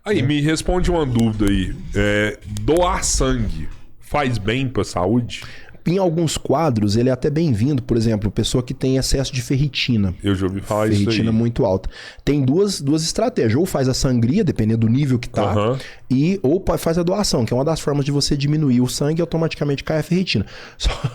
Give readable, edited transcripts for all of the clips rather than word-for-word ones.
Aí, me responde uma dúvida aí. Doar sangue faz bem pra saúde? Em alguns quadros, ele é até bem-vindo. Por exemplo, pessoa que tem excesso de ferritina. Eu já ouvi falar isso aí. Ferritina muito alta. Tem duas estratégias. Ou faz a sangria, dependendo do nível que tá, ou faz a doação, que é uma das formas de você diminuir o sangue e automaticamente cai a ferritina.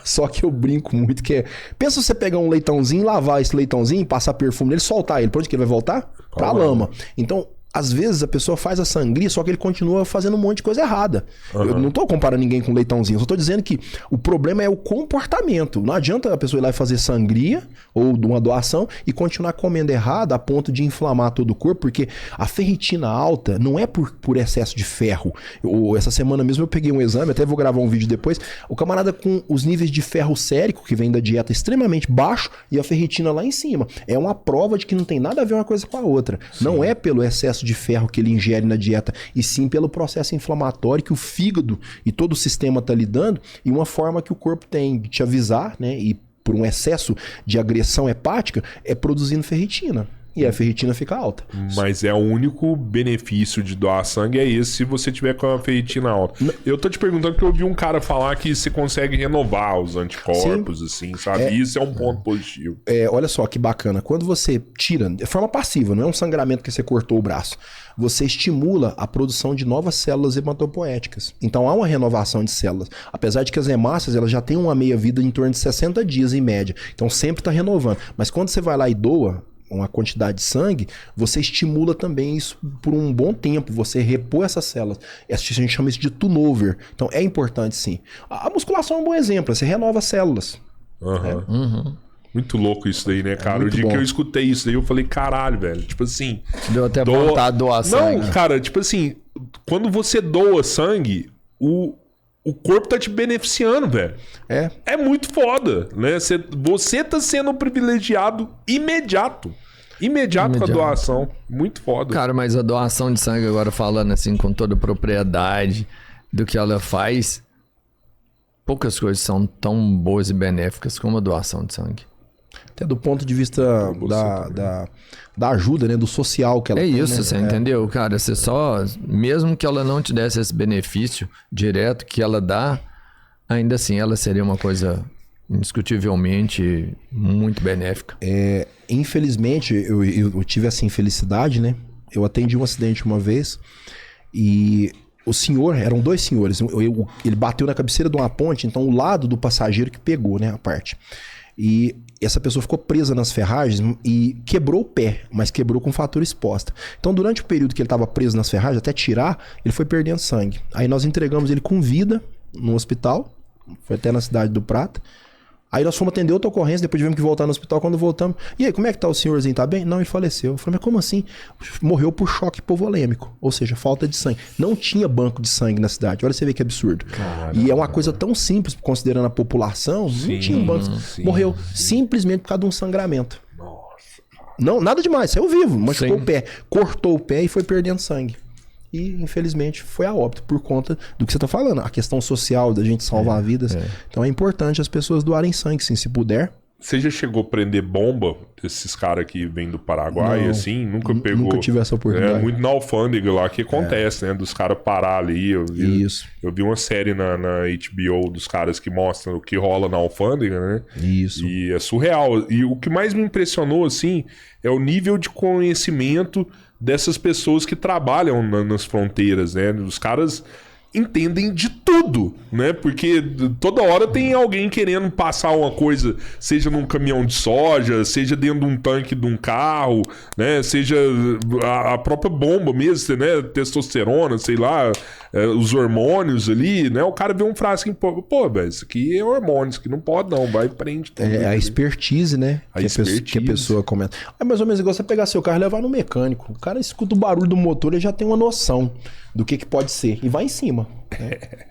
Só que eu brinco muito que é... Pensa você pegar um leitãozinho, lavar esse leitãozinho, passar perfume nele, soltar ele. Pra onde que ele vai voltar? Pra lama. Então... Às vezes a pessoa faz a sangria, só que ele continua fazendo um monte de coisa errada. Eu não tô comparando ninguém com leitãozinho, eu só tô dizendo que o problema é o comportamento. Não adianta a pessoa ir lá e fazer sangria ou uma doação e continuar comendo errado a ponto de inflamar todo o corpo, porque a ferritina alta não é por excesso de ferro. Essa semana mesmo eu peguei um exame, até vou gravar um vídeo depois, o camarada com os níveis de ferro sérico, que vem da dieta extremamente baixo, e a ferritina lá em cima. É uma prova de que não tem nada a ver uma coisa com a outra. Sim. Não é pelo excesso de ferro que ele ingere na dieta, e sim pelo processo inflamatório que o fígado e todo o sistema está lidando, e uma forma que o corpo tem de te avisar, né, e por um excesso de agressão hepática, é produzindo ferritina. E a ferritina fica alta. Mas o único benefício de doar sangue é esse se você tiver com a ferritina alta. Eu tô te perguntando porque eu ouvi um cara falar que você consegue renovar os anticorpos, assim, sabe? Isso é um ponto positivo. Olha só que bacana. Quando você tira, de forma passiva, não é um sangramento que você cortou o braço. Você estimula a produção de novas células hematopoéticas. Então há uma renovação de células. Apesar de que as hemácias elas já têm uma meia-vida em torno de 60 dias em média. Então sempre está renovando. Mas quando você vai lá e doa uma quantidade de sangue, você estimula também isso por um bom tempo, você repõe essas células. A gente chama isso de turnover. Então é importante sim. A musculação é um bom exemplo, você renova as células. Muito louco isso daí, né, cara? O dia que eu escutei isso daí, eu falei, caralho, velho. Tipo assim... Deu até vontade de doar sangue. Não, cara, tipo assim, quando você doa sangue, o corpo tá te beneficiando, velho. É muito foda, né? Você tá sendo um privilegiado imediato com a doação. Muito foda. Cara, mas a doação de sangue, agora falando assim com toda a propriedade do que ela faz, poucas coisas são tão boas e benéficas como a doação de sangue. Até do ponto de vista da ajuda, né? Do social que ela tem. Isso, né? Você entendeu? Cara, você só... Mesmo que ela não te desse esse benefício direto que ela dá, ainda assim ela seria uma coisa indiscutivelmente muito benéfica. Infelizmente, eu tive essa infelicidade, né? Eu atendi um acidente uma vez e... eram dois senhores. Ele bateu na cabeceira de uma ponte, então o lado do passageiro que pegou, né? A parte. E essa pessoa ficou presa nas ferragens e quebrou o pé, mas quebrou com fratura exposta. Então, durante o período que ele estava preso nas ferragens, até tirar, ele foi perdendo sangue. Aí nós entregamos ele com vida no hospital, foi até na cidade do Prata. Aí nós fomos atender outra ocorrência, depois tivemos que voltar no hospital. Quando voltamos, e aí, como é que tá o senhorzinho? Tá bem? Não, ele faleceu. Eu falei, mas como assim? Morreu por choque hipovolêmico, ou seja, falta de sangue. Não tinha banco de sangue na cidade. Olha, você vê que absurdo. Caramba. E é uma coisa tão simples, considerando a população, não tinha um banco. Morreu simplesmente por causa de um sangramento. Nossa. Não, nada demais, saiu vivo, machucou o pé, cortou o pé e foi perdendo sangue. E, infelizmente, foi a óbito por conta do que você está falando. A questão social da gente salvar vidas. Então é importante as pessoas doarem sangue, sim, se puder. Você já chegou a prender bomba desses caras que vêm do Paraguai, assim? Nunca pegou? Nunca tive essa oportunidade. É muito na alfândega lá que acontece, né? Dos caras parar ali. Isso. Eu vi uma série na HBO dos caras que mostram o que rola na alfândega, né? Isso. E é surreal. E o que mais me impressionou, assim, é o nível de conhecimento dessas pessoas que trabalham nas fronteiras, né? Os caras entendem de tudo, né? Porque toda hora tem alguém querendo passar uma coisa, seja num caminhão de soja, seja dentro de um tanque de um carro, né? Seja a própria bomba mesmo, né? Testosterona, sei lá, os hormônios ali, né? O cara vê um frasco, pô, velho, isso aqui é hormônio, isso aqui não pode não, vai e prende tudo. É a expertise, né? Que a pessoa comenta. É mais ou menos igual você pegar seu carro e levar no mecânico. O cara escuta o barulho do motor e já tem uma noção do que pode ser. E vai em cima. toma.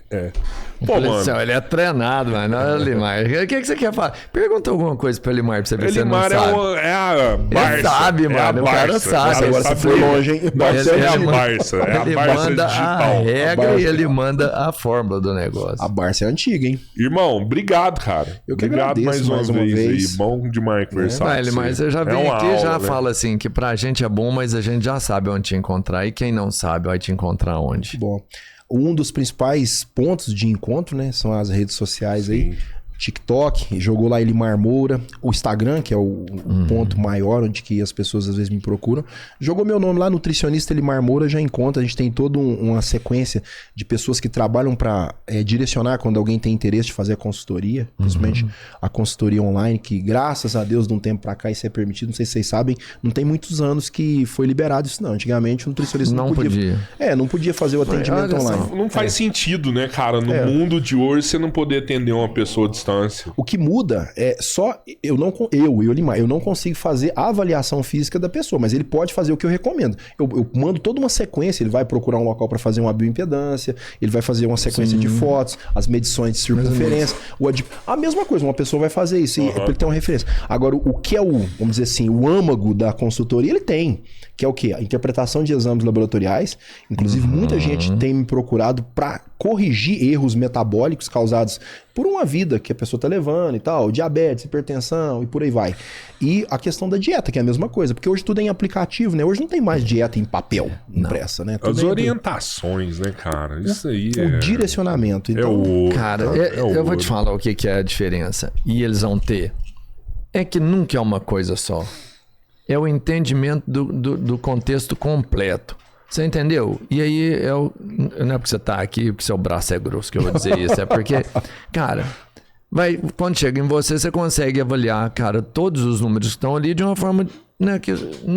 Pô, mano. Ele é treinado, mano. Olha, Elimar. O que você quer falar? Pergunta alguma coisa pro Elimar pra você ver se ele não sabe. É a Barça. Ele sabe, mano. O cara sabe. Agora você foi longe, hein? Barça é a Barça. É a Ele Barça manda a digital. regra e ele manda a fórmula do negócio. A Barça é antiga, hein? Irmão, obrigado, cara. Eu que obrigado agradeço mais uma vez aí. Bom demais conversar com Mas você já vem uma aqui e já aula, né? fala assim que pra gente é bom, mas a gente já sabe onde te encontrar. E quem não sabe vai te encontrar onde. Bom, um dos principais pontos de encontro, né, são as redes sociais aí. TikTok, jogou lá Elimar Moura, o Instagram, que é o ponto maior onde que as pessoas às vezes me procuram, jogou meu nome lá, nutricionista Elimar Moura, já encontra. A gente tem toda uma sequência de pessoas que trabalham para direcionar quando alguém tem interesse de fazer a consultoria, principalmente a consultoria online, que graças a Deus de um tempo para cá isso é permitido, não sei se vocês sabem, não tem muitos anos que foi liberado isso não. Antigamente o nutricionista não podia. Não podia fazer o atendimento online. Não faz sentido, né, cara? No mundo de hoje você não poder atender uma pessoa à distância. O que muda é só eu, Elimar, eu não consigo fazer a avaliação física da pessoa, mas ele pode fazer o que eu recomendo. Eu mando toda uma sequência, ele vai procurar um local para fazer uma bioimpedância, ele vai fazer uma sequência de fotos, as medições de circunferência, a mesma coisa, uma pessoa vai fazer isso, para ele ter uma referência. Agora, o que é vamos dizer assim, o âmago da consultoria, ele tem, que é o quê? A interpretação de exames laboratoriais. Inclusive, muita gente tem me procurado para corrigir erros metabólicos causados por uma vida que a pessoa está levando e tal, diabetes, hipertensão e por aí vai. E a questão da dieta, que é a mesma coisa, porque hoje tudo é em aplicativo, né? Hoje não tem mais dieta em papel, impressa, né? Tudo as orientações, né, cara? Isso aí o direcionamento. Então, cara, eu vou te falar o que é a diferença. E eles vão ter. É que nunca é uma coisa só. É o entendimento do contexto completo. Você entendeu? E aí, não é porque você tá aqui, porque seu braço é grosso que eu vou dizer isso. É porque, cara, quando chega em você, você consegue avaliar, cara, todos os números que estão ali de uma forma... Não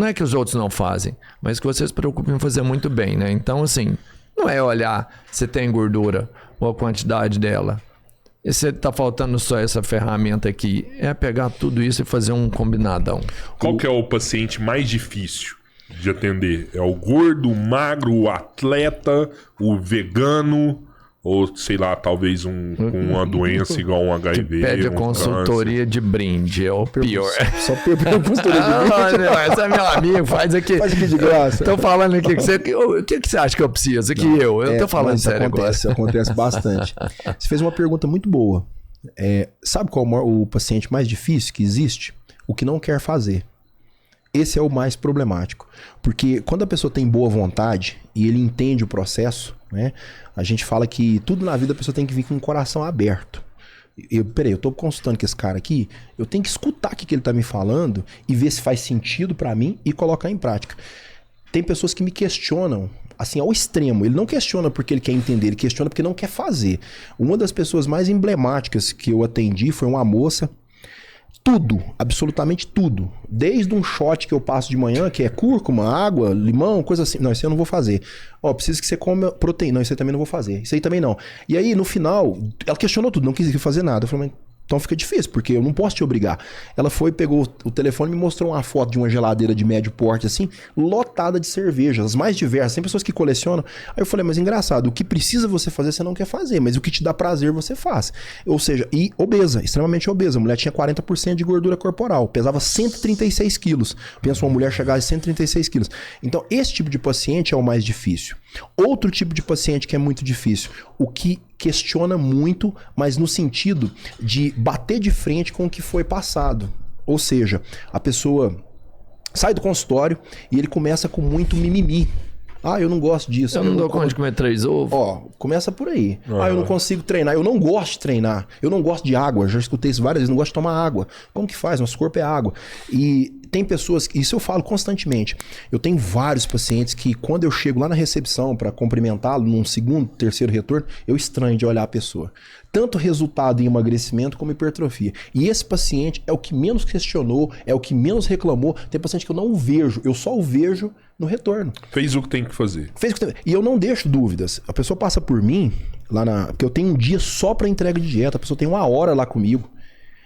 é que os outros não fazem, mas que você se preocupa em fazer muito bem, né? Então, assim, não é olhar se tem gordura ou a quantidade dela. E se tá faltando só essa ferramenta aqui, é pegar tudo isso e fazer um combinadão. Qual que é o paciente mais difícil de atender? É o gordo, o magro, o atleta, o vegano, ou sei lá, talvez com uma doença igual um HIV. Pede a consultoria de brinde, é o pior. Só consultoria de brinde. Essa é meu amigo, faz aqui. Faz aqui de graça. Tô falando aqui o que você acha que eu preciso? Aqui eu tô falando sério agora. Acontece bastante. Você fez uma pergunta muito boa. Sabe qual é o paciente mais difícil que existe? O que não quer fazer. Esse é o mais problemático. Porque quando a pessoa tem boa vontade e ele entende o processo, né? A gente fala que tudo na vida a pessoa tem que vir com o coração aberto. Eu tô consultando com esse cara aqui, eu tenho que escutar o que ele tá me falando e ver se faz sentido para mim e colocar em prática. Tem pessoas que me questionam, assim, ao extremo. Ele não questiona porque ele quer entender, ele questiona porque não quer fazer. Uma das pessoas mais emblemáticas que eu atendi foi uma moça. Tudo, absolutamente tudo. Desde um shot que eu passo de manhã, que é cúrcuma, água, limão, coisa assim. Não, isso eu não vou fazer. Preciso que você coma proteína. Não, isso aí também não vou fazer. Isso aí também não. E aí, no final, ela questionou tudo, não quis fazer nada. Eu falei, mas então fica difícil, porque eu não posso te obrigar. Ela foi, pegou o telefone e me mostrou uma foto de uma geladeira de médio porte, assim, lotada de cervejas, as mais diversas. Tem pessoas que colecionam. Aí eu falei, mas engraçado, o que precisa você fazer, você não quer fazer, mas o que te dá prazer, você faz. Ou seja, e obesa, extremamente obesa. A mulher tinha 40% de gordura corporal, pesava 136 quilos. Pensa uma mulher chegar a 136 quilos. Então, esse tipo de paciente é o mais difícil. Outro tipo de paciente que é muito difícil, o que questiona muito, mas no sentido de bater de frente com o que foi passado. Ou seja, a pessoa sai do consultório e ele começa com muito mimimi. Eu não gosto disso. Eu não dou conta de comer 3 ovos. Começa por aí. Eu não consigo treinar. Eu não gosto de treinar. Eu não gosto de água. Já escutei isso várias vezes. Não gosto de tomar água. Como que faz? Nosso corpo é água. E tem pessoas... Isso eu falo constantemente. Eu tenho vários pacientes que quando eu chego lá na recepção para cumprimentá-lo num segundo, terceiro retorno, eu estranho de olhar a pessoa. Tanto resultado em emagrecimento como hipertrofia. E esse paciente é o que menos questionou, é o que menos reclamou. Tem paciente que eu não vejo, eu só o vejo no retorno. Fez o que tem que fazer. E eu não deixo dúvidas. A pessoa passa por mim, porque eu tenho um dia só para entrega de dieta, a pessoa tem 1 hora lá comigo.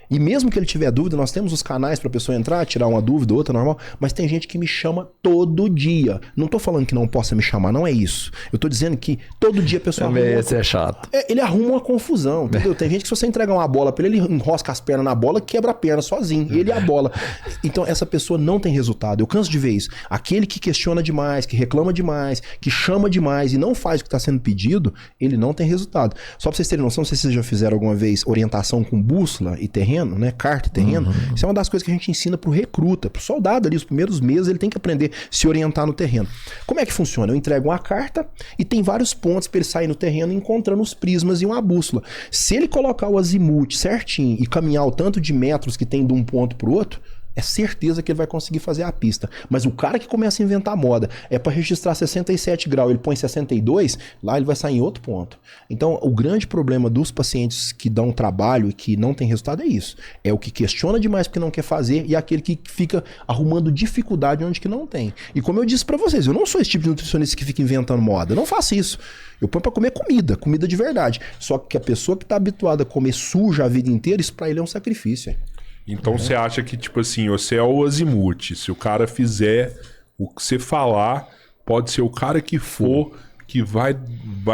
E mesmo que ele tiver dúvida, nós temos os canais pra pessoa entrar, tirar uma dúvida, outra normal, mas tem gente que me chama todo dia. Não tô falando que não possa me chamar, não é isso. Eu tô dizendo que todo dia a pessoa também esse é chato. Ele arruma uma confusão, entendeu? Tem gente que se você entregar uma bola pra ele, ele enrosca as pernas na bola, quebra a perna sozinho, ele e a bola. Então essa pessoa não tem resultado. Eu canso de ver isso. Aquele que questiona demais, que reclama demais, que chama demais e não faz o que tá sendo pedido, ele não tem resultado. Só pra vocês terem noção, não sei se vocês já fizeram alguma vez orientação com bússola e terreno, né? Carta e terreno. Isso é uma das coisas que a gente ensina pro recruta, pro soldado ali, os primeiros meses ele tem que aprender a se orientar no terreno. Como é que funciona? Eu entrego uma carta e tem vários pontos para ele sair no terreno encontrando os prismas e uma bússola. Se ele colocar o azimuth certinho e caminhar o tanto de metros que tem de um ponto pro outro, é certeza que ele vai conseguir fazer a pista. Mas o cara que começa a inventar moda é para registrar 67 graus, ele põe 62, lá ele vai sair em outro ponto. Então, o grande problema dos pacientes que dão trabalho e que não tem resultado é isso. É o que questiona demais porque não quer fazer e aquele que fica arrumando dificuldade onde que não tem. E como eu disse para vocês, eu não sou esse tipo de nutricionista que fica inventando moda. Eu não faço isso. Eu ponho para comer comida de verdade. Só que a pessoa que tá habituada a comer suja a vida inteira, isso para ele é um sacrifício. Então você acha que, tipo assim, você é o azimuth. Se o cara fizer o que você falar, pode ser o cara que for, que vai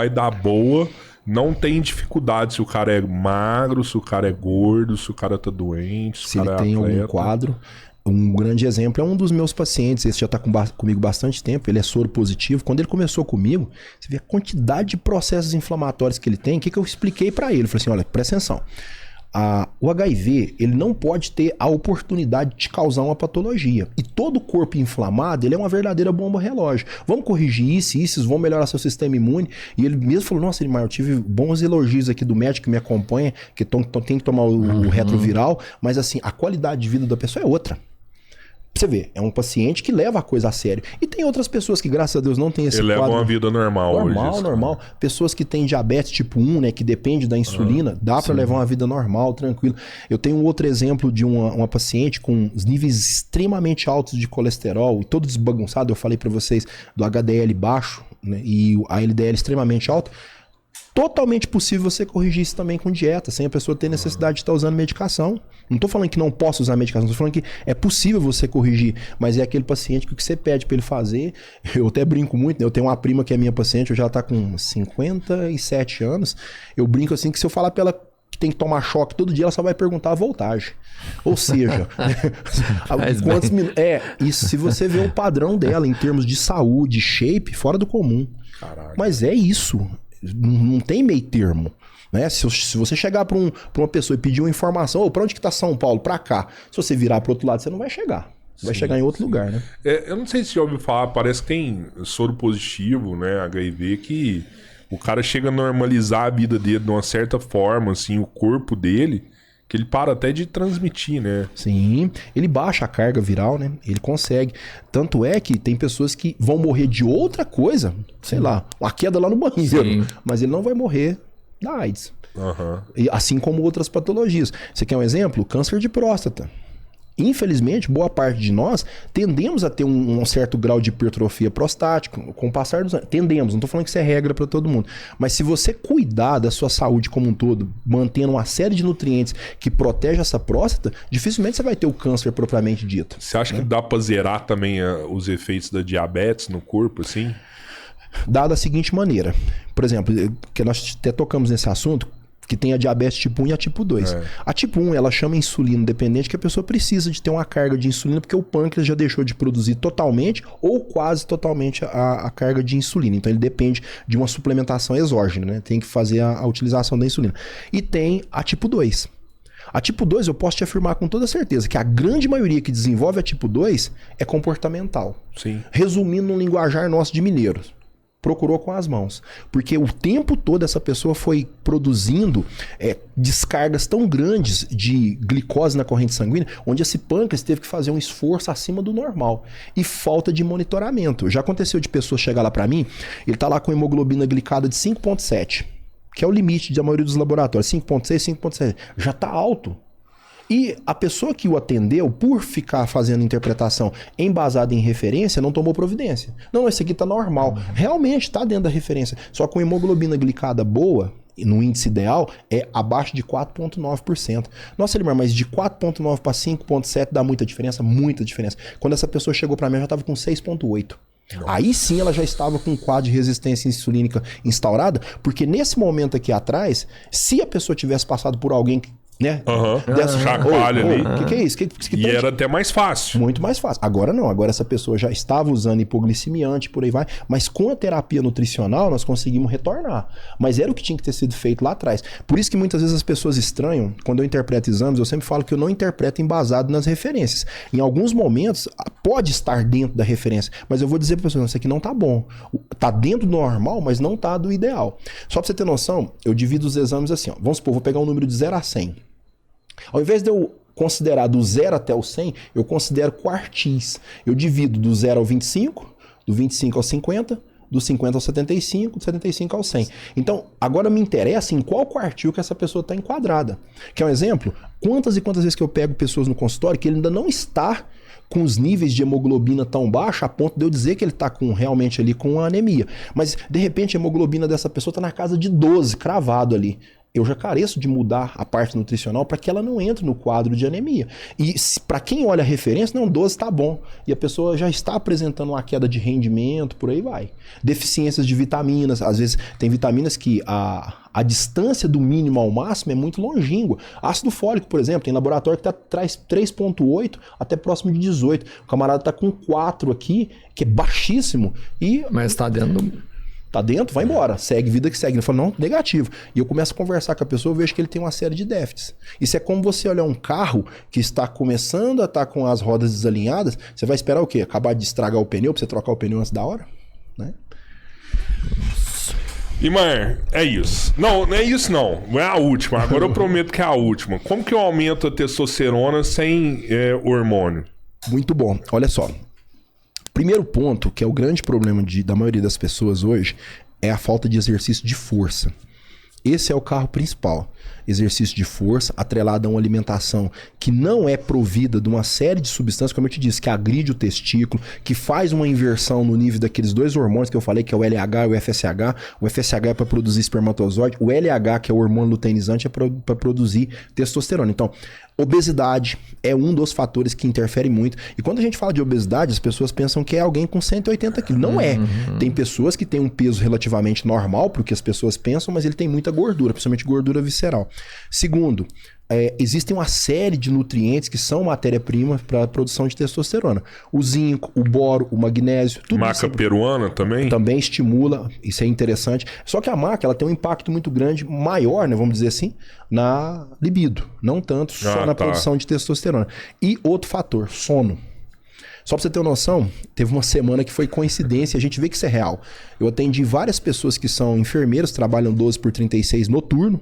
dar boa. Não tem dificuldade se o cara é magro, se o cara é gordo, se o cara tá doente, se ele tem algum quadro. Um grande exemplo é um dos meus pacientes, esse já está comigo bastante tempo, ele é soro positivo. Quando ele começou comigo, você vê a quantidade de processos inflamatórios que ele tem. O que eu expliquei para ele? Eu falei assim, olha, presta atenção. O HIV, ele não pode ter a oportunidade de te causar uma patologia. E todo corpo inflamado, ele é uma verdadeira bomba relógio. Vamos corrigir isso, vamos melhorar seu sistema imune. E ele mesmo falou, nossa, Elimar, eu tive bons elogios aqui do médico que me acompanha, que tem que tomar o retroviral, mas assim, a qualidade de vida da pessoa é outra. Você vê, é um paciente que leva a coisa a sério. E tem outras pessoas que, graças a Deus, não tem esse quadro. Ele leva uma vida normal hoje. Normal. Pessoas que têm diabetes tipo 1, né, que depende da insulina, dá para levar uma vida normal, tranquilo. Eu tenho um outro exemplo de uma paciente com os níveis extremamente altos de colesterol, e todo desbagunçado, eu falei para vocês, do HDL baixo, né, e a LDL extremamente alto. Totalmente possível você corrigir isso também com dieta, sem a pessoa ter necessidade de estar usando medicação. Não estou falando que não possa usar medicação, estou falando que é possível você corrigir, mas é aquele paciente que o que você pede para ele fazer, eu até brinco muito, né? Eu tenho uma prima que é minha paciente, eu já está com 57 anos, eu brinco assim que se eu falar para ela que tem que tomar choque todo dia, ela só vai perguntar a voltagem. Ou seja, quantos minutos... isso se você vê o padrão dela em termos de saúde, shape, fora do comum. Caraca. Mas é isso. Não tem meio termo, né? Se você chegar para uma pessoa e pedir uma informação, para onde que tá São Paulo? Para cá. Se você virar para outro lado, você não vai chegar. Você vai chegar em outro lugar, né? Eu não sei se você já ouviu falar, parece que tem soro positivo, né, HIV, que o cara chega a normalizar a vida dele de uma certa forma, assim, o corpo dele, que ele para até de transmitir, né? Sim, ele baixa a carga viral, né? Ele consegue. Tanto é que tem pessoas que vão morrer de outra coisa, sei lá, uma queda lá no banheiro, mas ele não vai morrer da AIDS. E assim como outras patologias. Você quer um exemplo? Câncer de próstata. Infelizmente, boa parte de nós tendemos a ter um certo grau de hipertrofia prostática com o passar dos anos. Tendemos, não estou falando que isso é regra para todo mundo. Mas se você cuidar da sua saúde como um todo, mantendo uma série de nutrientes que protege essa próstata, dificilmente você vai ter o câncer propriamente dito. Você acha que dá para zerar também os efeitos da diabetes no corpo, assim? Dá da seguinte maneira. Por exemplo, que nós até tocamos nesse assunto, que tem a diabetes tipo 1 e a tipo 2. A tipo 1, ela chama insulino dependente, que a pessoa precisa de ter uma carga de insulina, porque o pâncreas já deixou de produzir totalmente ou quase totalmente a carga de insulina. Então ele depende de uma suplementação exógena, né? Tem que fazer a utilização da insulina. E tem a tipo 2. A tipo 2, eu posso te afirmar com toda certeza que a grande maioria que desenvolve a tipo 2 é comportamental. Sim. Resumindo no linguajar nosso de mineiros. Procurou com as mãos. Porque o tempo todo essa pessoa foi produzindo descargas tão grandes de glicose na corrente sanguínea, onde esse pâncreas teve que fazer um esforço acima do normal. E falta de monitoramento. Já aconteceu de pessoa chegar lá para mim, ele tá lá com hemoglobina glicada de 5,7, que é o limite da maioria dos laboratórios. 5,6, 5,7. Já tá alto. E a pessoa que o atendeu, por ficar fazendo interpretação embasada em referência, não tomou providência. Não, esse aqui tá normal. Realmente tá dentro da referência. Só com hemoglobina glicada boa, no índice ideal, é abaixo de 4,9%. Nossa, Elimar, mas de 4,9 para 5,7 dá muita diferença? Muita diferença. Quando essa pessoa chegou para mim, eu já estava com 6,8. Aí sim ela já estava com um quadro de resistência insulínica instaurada, porque nesse momento aqui atrás, se a pessoa tivesse passado por alguém, né? Dessa chacoalha ali. O que é isso? E era até mais fácil. Muito mais fácil. Agora não. Agora essa pessoa já estava usando hipoglicemiante, por aí vai. Mas com a terapia nutricional, nós conseguimos retornar. Mas era o que tinha que ter sido feito lá atrás. Por isso que muitas vezes as pessoas estranham. Quando eu interpreto exames, eu sempre falo que eu não interpreto embasado nas referências. Em alguns momentos, pode estar dentro da referência. Mas eu vou dizer para a pessoa, isso aqui não tá bom. Tá dentro do normal, mas não tá do ideal. Só para você ter noção, eu divido os exames assim. Ó. Vamos supor, vou pegar um número de 0 a 100. Ao invés de eu considerar do 0 até o 100, eu considero quartis. Eu divido do 0 ao 25, do 25 ao 50, do 50 ao 75, do 75 ao 100. Então, agora me interessa em qual quartil que essa pessoa está enquadrada. Quer um exemplo? Quantas e quantas vezes que eu pego pessoas no consultório que ele ainda não está com os níveis de hemoglobina tão baixos a ponto de eu dizer que ele está realmente ali com anemia. Mas, de repente, a hemoglobina dessa pessoa está na casa de 12, cravado ali. Eu já careço de mudar a parte nutricional para que ela não entre no quadro de anemia. E para quem olha a referência, não, 12 tá bom. E a pessoa já está apresentando uma queda de rendimento, por aí vai. Deficiências de vitaminas. Às vezes tem vitaminas que a distância do mínimo ao máximo é muito longínqua. Ácido fólico, por exemplo, tem laboratório que traz 3,8 até próximo de 18. O camarada está com 4 aqui, que é baixíssimo. Mas está dentro do... Tá dentro, vai embora, segue, vida que segue. Eu falo, não, negativo. E eu começo a conversar com a pessoa, eu vejo que ele tem uma série de déficits. Isso é como você olhar um carro que está começando a estar com as rodas desalinhadas, você vai esperar o quê? Acabar de estragar o pneu para você trocar o pneu antes da hora? Né? Imar, é isso. Não é isso não. Não é a última. Agora eu prometo que é a última. Como que eu aumento a testosterona sem hormônio? Muito bom. Olha só. Primeiro ponto, que é o grande problema da maioria das pessoas hoje, é a falta de exercício de força. Esse é o carro principal. Exercício de força, atrelado a uma alimentação que não é provida de uma série de substâncias, como eu te disse, que agride o testículo, que faz uma inversão no nível daqueles dois hormônios que eu falei, que é o LH e o FSH. O FSH é para produzir espermatozoide, o LH, que é o hormônio luteinizante, é para produzir testosterona. Então, obesidade é um dos fatores que interfere muito. E quando a gente fala de obesidade, as pessoas pensam que é alguém com 180 quilos. Não é. Tem pessoas que têm um peso relativamente normal, porque as pessoas pensam, mas ele tem muita gordura, principalmente gordura visceral. Segundo, existem uma série de nutrientes que são matéria-prima para a produção de testosterona. O zinco, o boro, o magnésio. Tudo maca peruana também? Também estimula, isso é interessante. Só que a maca ela tem um impacto muito grande, maior, né, vamos dizer assim, na libido. Não tanto só na produção de testosterona. E outro fator, sono. Só pra você ter uma noção, teve uma semana que foi coincidência, a gente vê que isso é real. Eu atendi várias pessoas que são enfermeiros, trabalham 12/36 noturno,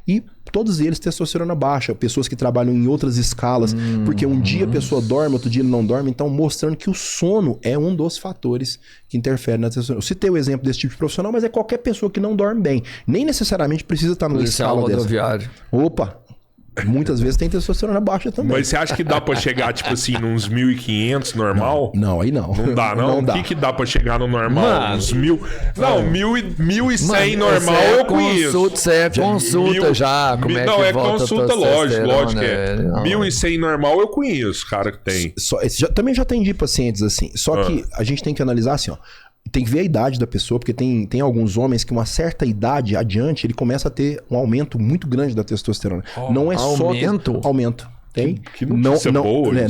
e todos eles testosterona baixa, pessoas que trabalham em outras escalas, porque um dia a pessoa dorme, outro dia ele não dorme, então mostrando que o sono é um dos fatores que interfere na testosterona. Eu citei o exemplo desse tipo de profissional, mas é qualquer pessoa que não dorme bem, nem necessariamente precisa estar numa escala dessa. Opa! Muitas vezes tem testosterona baixa também. Mas você acha que dá pra chegar, tipo assim, nos 1.500 normal? Não, aí não. Não dá, não? Não dá. O que dá pra chegar no normal? Mano, uns 1.000... Não, 1.100 normal eu conheço. Isso é consulta já. Como é não, que é volta consulta, lógico que é. Não. 1.100 normal eu conheço, cara, que tem. Também já atendi pacientes assim. Só que a gente tem que analisar assim, ó. Tem que ver a idade da pessoa, porque tem alguns homens que uma certa idade adiante, ele começa a ter um aumento muito grande da testosterona. Não é aumento? Só... Aumento. Tem? Que notícia boa, né,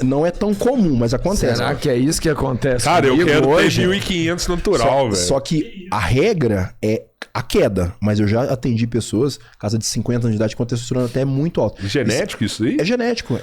não é tão comum, mas acontece. Será que é isso que acontece? Cara, eu quero hoje? ter 1.500 natural, velho. Só que a regra é a queda, mas eu já atendi pessoas, casa de 50 anos de idade, com testosterona até muito alta. Genético isso aí? É genético.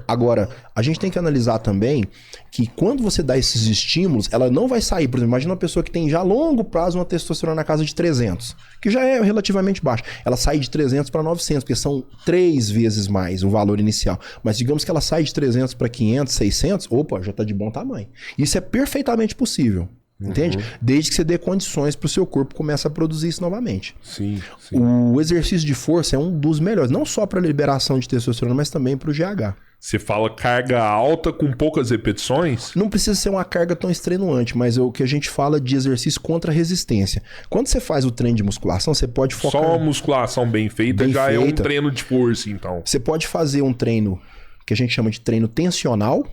Agora, a gente tem que analisar também que quando você dá esses estímulos, ela não vai sair. Por exemplo, imagina uma pessoa que tem já a longo prazo uma testosterona na casa de 300, que já é relativamente baixa. Ela sai de 300 para 900, porque são 3 vezes mais o valor inicial. Mas digamos que ela sai de 300 para 500, 600, opa, já está de bom tamanho. Isso é perfeitamente possível. Entende? Desde que você dê condições para o seu corpo começar a produzir isso novamente. Sim. O exercício de força é um dos melhores, não só para liberação de testosterona, mas também para o GH. Você fala carga alta com poucas repetições? Não precisa ser uma carga tão extenuante, mas é o que a gente fala de exercício contra resistência. Quando você faz o treino de musculação, você pode focar... Só uma musculação bem feita é um treino de força, então. Você pode fazer um treino que a gente chama de treino tensional,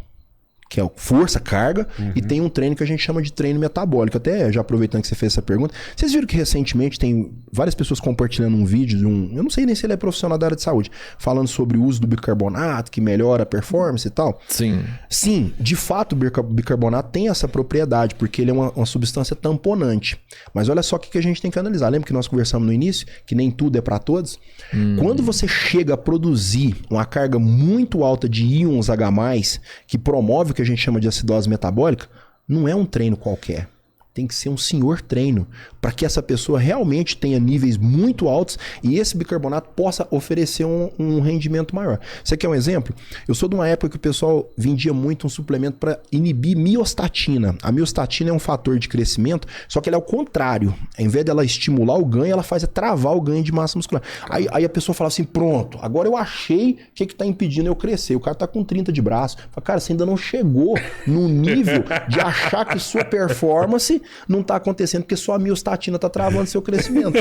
que é força, carga, e tem um treino que a gente chama de treino metabólico. Até já aproveitando que você fez essa pergunta, vocês viram que recentemente tem várias pessoas compartilhando um vídeo de eu não sei nem se ele é profissional da área de saúde, falando sobre o uso do bicarbonato, que melhora a performance e tal? Sim. Sim, de fato o bicarbonato tem essa propriedade, porque ele é uma substância tamponante. Mas olha só o que a gente tem que analisar. Lembra que nós conversamos no início, que nem tudo é para todos? Quando você chega a produzir uma carga muito alta de íons H+, que promove o que a gente chama de acidose metabólica, não é um treino qualquer. Tem que ser um senhor treino para que essa pessoa realmente tenha níveis muito altos e esse bicarbonato possa oferecer um rendimento maior. Você quer um exemplo? Eu sou de uma época que o pessoal vendia muito um suplemento para inibir miostatina. A miostatina é um fator de crescimento, só que ele é o contrário. Ao invés dela estimular o ganho, ela faz travar o ganho de massa muscular. Aí a pessoa fala assim, pronto, agora eu achei o que está impedindo eu crescer. O cara está com 30 de braço. Fala, cara, você ainda não chegou no nível de achar que sua performance não está acontecendo porque só a miostatina está travando seu crescimento.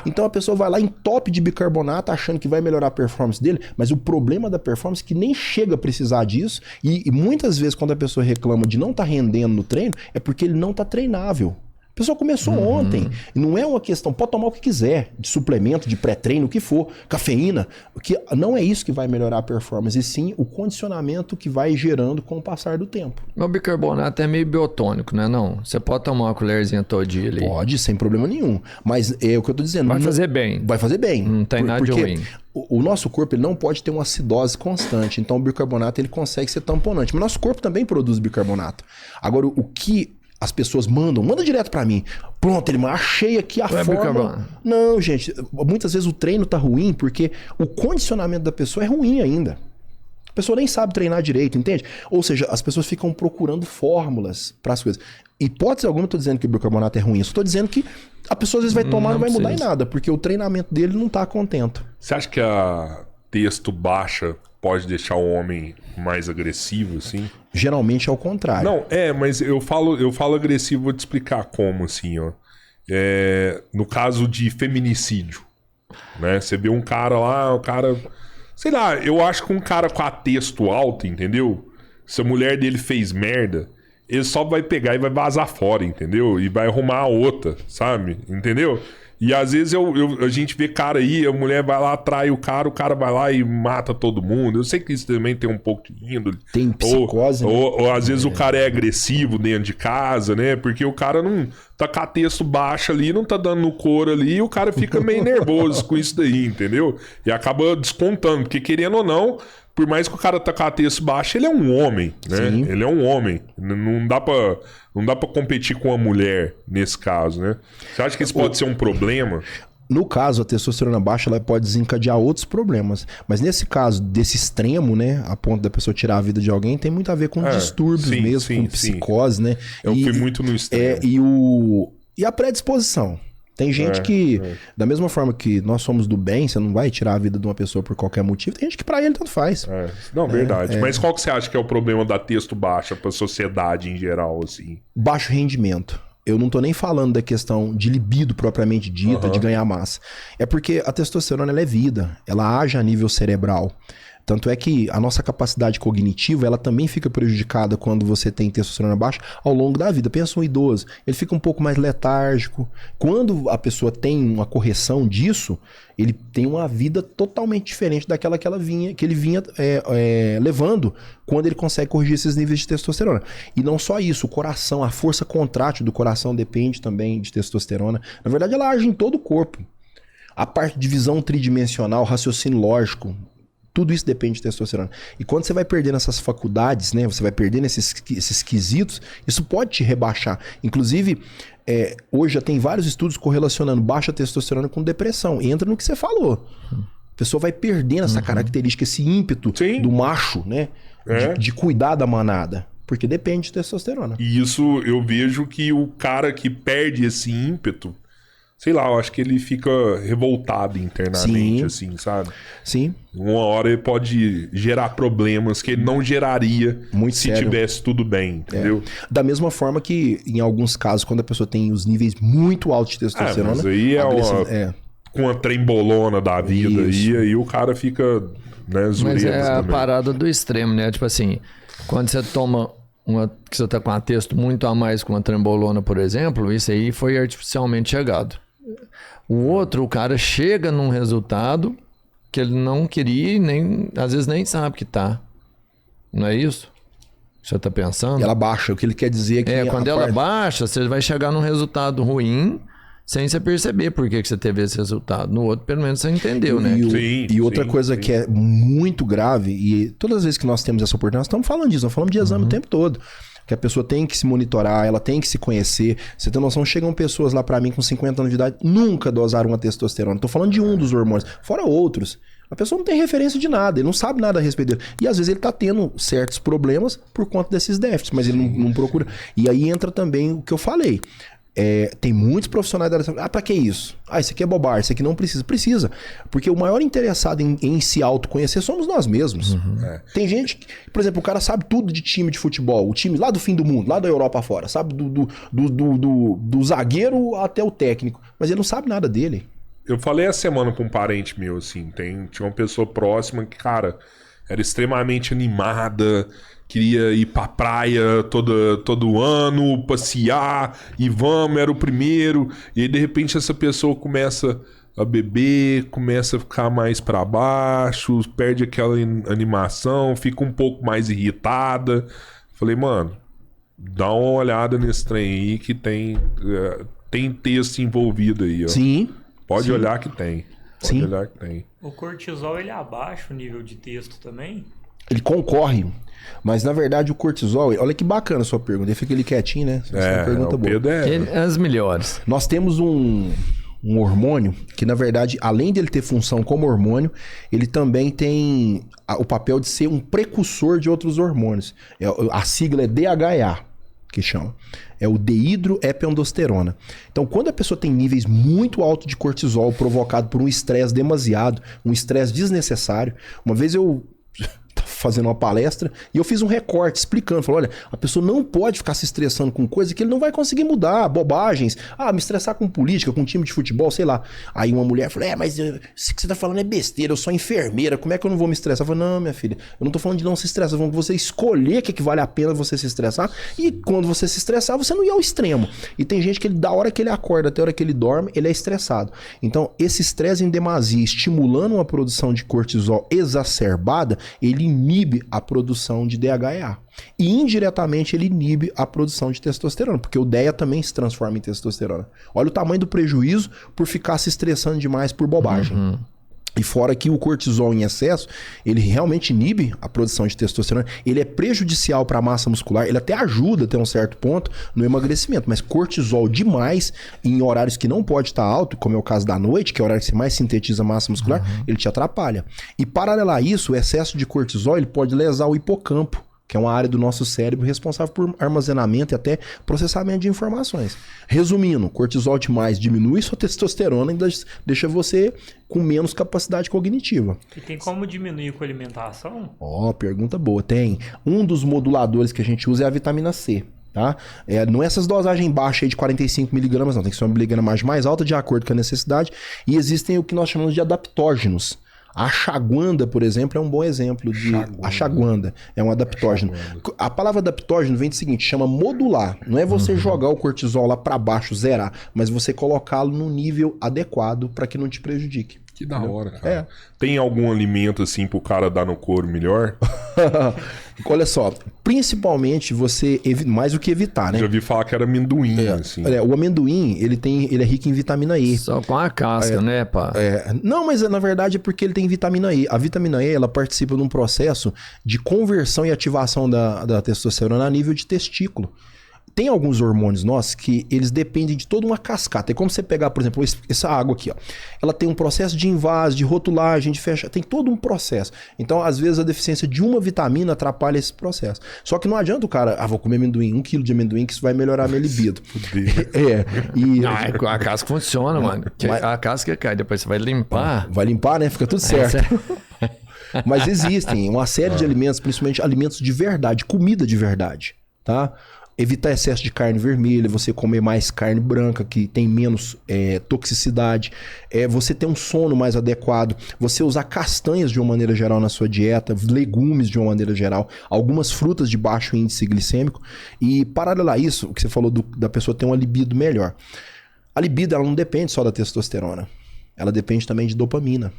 Então a pessoa vai lá em top de bicarbonato achando que vai melhorar a performance dele, mas o problema da performance é que nem chega a precisar disso e muitas vezes quando a pessoa reclama de não estar rendendo no treino é porque ele não está treinável. A pessoa começou ontem. E não é uma questão, pode tomar o que quiser, de suplemento, de pré-treino, o que for, cafeína, que não é isso que vai melhorar a performance, e sim o condicionamento que vai gerando com o passar do tempo. O bicarbonato é meio biotônico, né? Não? Você pode tomar uma colherzinha todo dia ali. Pode, sem problema nenhum. Mas é o que eu tô dizendo. Vai fazer bem. Vai fazer bem. Não tem nada de ruim. O nosso corpo ele não pode ter uma acidose constante. Então o bicarbonato ele consegue ser tamponante. Mas nosso corpo também produz bicarbonato. Agora, o que as pessoas manda direto pra mim. Pronto, ele achei aqui a forma. Não, gente, muitas vezes o treino tá ruim porque o condicionamento da pessoa é ruim ainda. A pessoa nem sabe treinar direito, entende? Ou seja, as pessoas ficam procurando fórmulas para as coisas. Hipótese alguma, eu tô dizendo que o bicarbonato é ruim. Eu só tô dizendo que a pessoa às vezes vai tomar e não vai mudar em nada, porque o treinamento dele não tá contento. Você acha que a testo baixa pode deixar o homem mais agressivo, assim? Geralmente é o contrário. Não, mas eu falo agressivo, vou te explicar como, assim, ó. No caso de feminicídio, né? Você vê um cara lá, o cara... Sei lá, eu acho que um cara com a testo alta, entendeu? Se a mulher dele fez merda, ele só vai pegar e vai vazar fora, entendeu? E vai arrumar a outra, sabe? Entendeu? E às vezes a gente vê cara aí, a mulher vai lá, atrai o cara vai lá e mata todo mundo. Eu sei que isso também tem um pouco de índole. Tem psicose, ou às vezes o cara é agressivo dentro de casa, né? Porque o cara não tá com a testo baixa ali, não tá dando no couro ali, e o cara fica meio nervoso com isso daí, entendeu? E acaba descontando, porque querendo ou não, por mais que o cara tá com a testo baixa, ele é um homem, né? Sim. Ele é um homem. Não dá pra competir com a mulher nesse caso, né? Você acha que isso pode ser um problema? No caso, a testosterona baixa ela pode desencadear outros problemas. Mas nesse caso, desse extremo, né? A ponto da pessoa tirar a vida de alguém, tem muito a ver com distúrbios mesmo, com psicose, né? Eu fui muito no extremo. E a predisposição. Tem gente que, da mesma forma que nós somos do bem, você não vai tirar a vida de uma pessoa por qualquer motivo, tem gente que pra ele tanto faz. Não, verdade. Mas qual que você acha que é o problema da testo baixa pra sociedade em geral, assim? Baixo rendimento. Eu não tô nem falando da questão de libido propriamente dita, de ganhar massa. É porque a testosterona ela é vida, ela age a nível cerebral. Tanto é que a nossa capacidade cognitiva, ela também fica prejudicada quando você tem testosterona baixa ao longo da vida. Pensa um idoso, ele fica um pouco mais letárgico. Quando a pessoa tem uma correção disso, ele tem uma vida totalmente diferente daquela que ele vinha levando quando ele consegue corrigir esses níveis de testosterona. E não só isso, o coração, a força contrátil do coração depende também de testosterona. Na verdade, ela age em todo o corpo. A parte de visão tridimensional, raciocínio lógico, tudo isso depende de testosterona. E quando você vai perdendo essas faculdades, né? Você vai perdendo esses quesitos, isso pode te rebaixar. Inclusive, hoje já tem vários estudos correlacionando baixa testosterona com depressão. Entra no que você falou. A pessoa vai perdendo essa característica, esse ímpeto do macho, né? De cuidar da manada. Porque depende de testosterona. E isso eu vejo que o cara que perde esse ímpeto, sei lá, eu acho que ele fica revoltado internamente, assim, sabe? Sim. Uma hora ele pode gerar problemas que ele não geraria Muito se sério. tivesse tudo bem, entendeu? Da mesma forma que, em alguns casos, quando a pessoa tem os níveis muito altos de testosterona... Mas aí com a trembolona da vida aí o cara fica, né, zureta Mas é a também. parada do extremo, né? Tipo assim, quando você toma que você tá com um testo muito a mais com uma trembolona, por exemplo, isso aí foi artificialmente chegado. O outro, o cara chega num resultado que ele não queria e às vezes nem sabe que tá. Não é isso? Você tá pensando? E ela baixa. O que ele quer dizer é que... Quando ela baixa, você vai chegar num resultado ruim sem você perceber por que você teve esse resultado. No outro, pelo menos, você entendeu, né? E outra coisa que é muito grave, e todas as vezes que nós temos essa oportunidade, nós estamos falando disso, nós falamos de exame o tempo todo. Que a pessoa tem que se monitorar, ela tem que se conhecer. Você tem noção, chegam pessoas lá pra mim com 50 anos de idade, nunca dosaram uma testosterona. Tô falando de um dos hormônios, fora outros. A pessoa não tem referência de nada, ele não sabe nada a respeito dele. E às vezes ele tá tendo certos problemas por conta desses déficits, mas ele não procura. E aí entra também o que eu falei. Tem muitos profissionais da área. Pra que isso? Isso aqui é bobagem, isso aqui não precisa. Precisa. Porque o maior interessado em se autoconhecer somos nós mesmos. Tem gente que, por exemplo, o cara sabe tudo de time de futebol, o time lá do fim do mundo, lá da Europa fora, sabe do zagueiro até o técnico, mas ele não sabe nada dele. Eu falei a semana com um parente meu, assim, tinha uma pessoa próxima que, cara, era extremamente animada, queria ir pra praia todo ano, passear, e era o primeiro. E aí, de repente, essa pessoa começa a beber, começa a ficar mais pra baixo, perde aquela animação, fica um pouco mais irritada. Falei, mano, dá uma olhada nesse trem aí que tem texto envolvido aí, ó. Sim. Pode olhar que tem. Pode olhar que tem. O cortisol, ele abaixa o nível de texto também? Ele concorre. Mas, na verdade, o cortisol... Olha que bacana a sua pergunta. Ele fica ali quietinho, né? Essa é uma pergunta boa. Pedro As melhores. Nós temos um hormônio que, na verdade, além dele ter função como hormônio, ele também tem o papel de ser um precursor de outros hormônios. A sigla é DHEA, que chama. É o dehidroepiandrosterona. Então, quando a pessoa tem níveis muito altos de cortisol provocado por um estresse demasiado, um estresse desnecessário... Uma vez eu... fazendo uma palestra, e eu fiz um recorte explicando, falei, olha, a pessoa não pode ficar se estressando com coisa que ele não vai conseguir mudar, bobagens, me estressar com política, com time de futebol, sei lá. Aí uma mulher falou, mas isso que você tá falando é besteira, eu sou enfermeira, como é que eu não vou me estressar? Eu falei, não, minha filha, eu não tô falando de não se estressar, eu tô falando de você escolher o que vale a pena você se estressar, e quando você se estressar, você não ir ao extremo. E tem gente que da hora que ele acorda até a hora que ele dorme, ele é estressado. Então, esse estresse em demasia, estimulando uma produção de cortisol exacerbada, ele inibe a produção de DHEA. E indiretamente ele inibe a produção de testosterona, porque o DHEA também se transforma em testosterona. Olha o tamanho do prejuízo por ficar se estressando demais por bobagem. E fora que o cortisol em excesso, ele realmente inibe a produção de testosterona, ele é prejudicial para a massa muscular, ele até ajuda até um certo ponto no emagrecimento, mas cortisol demais em horários que não pode estar alto, como é o caso da noite, que é o horário que você mais sintetiza massa muscular, ele te atrapalha. E paralelo a isso, o excesso de cortisol ele pode lesar o hipocampo, que é uma área do nosso cérebro responsável por armazenamento e até processamento de informações. Resumindo, cortisol demais diminui sua testosterona e deixa você com menos capacidade cognitiva. E tem como diminuir com a alimentação? Pergunta boa. Tem. Um dos moduladores que a gente usa é a vitamina C. Tá? Não é essas dosagens baixas aí de 45 miligramas, não. Tem que ser uma miligrama mais alta de acordo com a necessidade. E existem o que nós chamamos de adaptógenos. A achaguanda, por exemplo, é um bom exemplo de... Achaguanda é um adaptógeno. A palavra adaptógeno vem do seguinte, chama modular. Não é você jogar o cortisol lá para baixo, zerar, mas você colocá-lo no nível adequado para que não te prejudique. Que da hora, cara. Tem algum alimento assim pro cara dar no couro melhor? Olha só, principalmente você mais do que evitar, né? Já ouvi falar que era amendoim, assim. O amendoim, ele é rico em vitamina E. Só com a casca, né, pá? Não, mas na verdade é porque ele tem vitamina E. A vitamina E, ela participa de um processo de conversão e ativação da testosterona a nível de testículo. Tem alguns hormônios nossos que eles dependem de toda uma cascata. É como você pegar, por exemplo, essa água aqui, ó. Ela tem um processo de invase, de rotulagem, de fecha, tem todo um processo. Então, às vezes, a deficiência de uma vitamina atrapalha esse processo. Só que não adianta o cara, vou comer amendoim, 1 quilo de amendoim, que isso vai melhorar a minha libido. Não, a casca funciona, mano. A casca cai, depois você vai limpar. Vai limpar, né? Fica tudo certo. Mas existem uma série de alimentos, principalmente alimentos de verdade, comida de verdade, tá? Evitar excesso de carne vermelha, você comer mais carne branca, que tem menos toxicidade, você ter um sono mais adequado, você usar castanhas de uma maneira geral na sua dieta, legumes de uma maneira geral, algumas frutas de baixo índice glicêmico, e paralelo a isso, o que você falou da pessoa ter uma libido melhor. A libido, ela não depende só da testosterona, ela depende também de dopamina.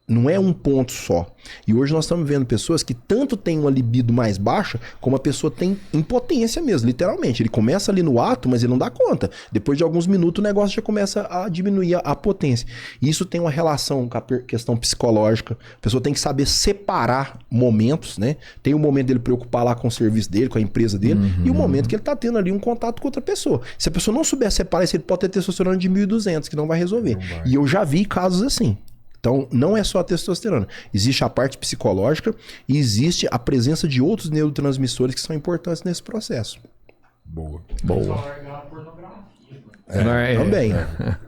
Não é um ponto só. E hoje nós estamos vendo pessoas que tanto têm uma libido mais baixa, como a pessoa tem impotência mesmo, literalmente. Ele começa ali no ato, mas ele não dá conta. Depois de alguns minutos o negócio já começa a diminuir a potência. E isso tem uma relação com a questão psicológica. A pessoa tem que saber separar momentos, né? Tem o momento dele preocupar lá com o serviço dele, com a empresa dele, e o momento que ele está tendo ali um contato com outra pessoa. Se a pessoa não souber separar isso, ele pode ter testosterona de 1.200, que não vai resolver. E eu já vi casos assim. Então, não é só a testosterona. Existe a parte psicológica e existe a presença de outros neurotransmissores que são importantes nesse processo. Boa. Também.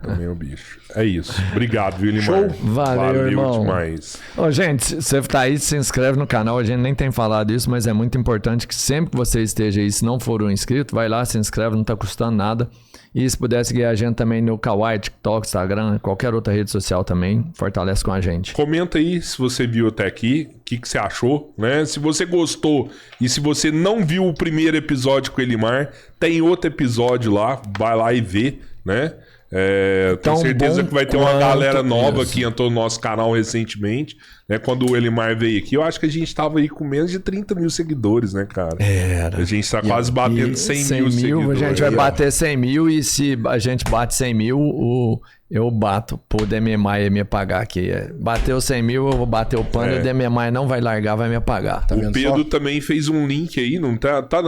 Também é o bicho. É isso. Obrigado, viu, Limar? Show. Valeu, irmão. Demais. Ô, gente, você tá aí, se inscreve no canal. A gente nem tem falado isso, mas é muito importante que sempre que você esteja aí, se não for um inscrito, vai lá, se inscreve, não tá custando nada. E se puder seguir a gente também no Kawaii, TikTok, Instagram, qualquer outra rede social também, fortalece com a gente. Comenta aí se você viu até aqui, o que você achou, né? Se você gostou e se você não viu o primeiro episódio com o Elimar, tem outro episódio lá, vai lá e vê, né? Tenho certeza que vai ter uma galera nova que entrou no nosso canal recentemente, né? Quando o Elimar veio aqui, eu acho que a gente tava aí com menos de 30 mil seguidores, né, cara? Era. A gente tá quase batendo 100 mil seguidores. A gente vai bater 100 mil e se a gente bate 100 mil, eu bato pro DMMI me pagar aqui. Bateu 100 mil, eu vou bater o pano e o DMMI não vai largar, vai me pagar. Tá o Pedro só? Também fez um link aí, não tá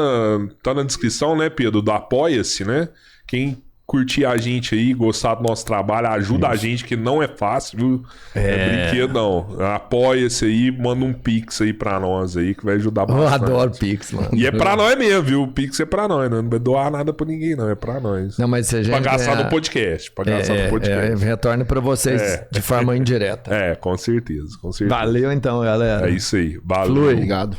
na descrição, né, Pedro? Do Apoia-se, né? Quem curtir a gente aí, gostar do nosso trabalho, ajuda a gente, que não é fácil, viu? É brinquedo, não. Apoia-se aí, manda um Pix aí pra nós aí, que vai ajudar bastante. Eu adoro Pix, mano. E é pra nós mesmo, viu? O Pix é pra nós, não vai doar nada pra ninguém, não. É pra nós. Não, mas se a gente... Pra gastar no podcast. Pra gastar no podcast. Retorno pra vocês de forma indireta. Com certeza, com certeza. Valeu então, galera. É isso aí. Valeu. Flui. Obrigado.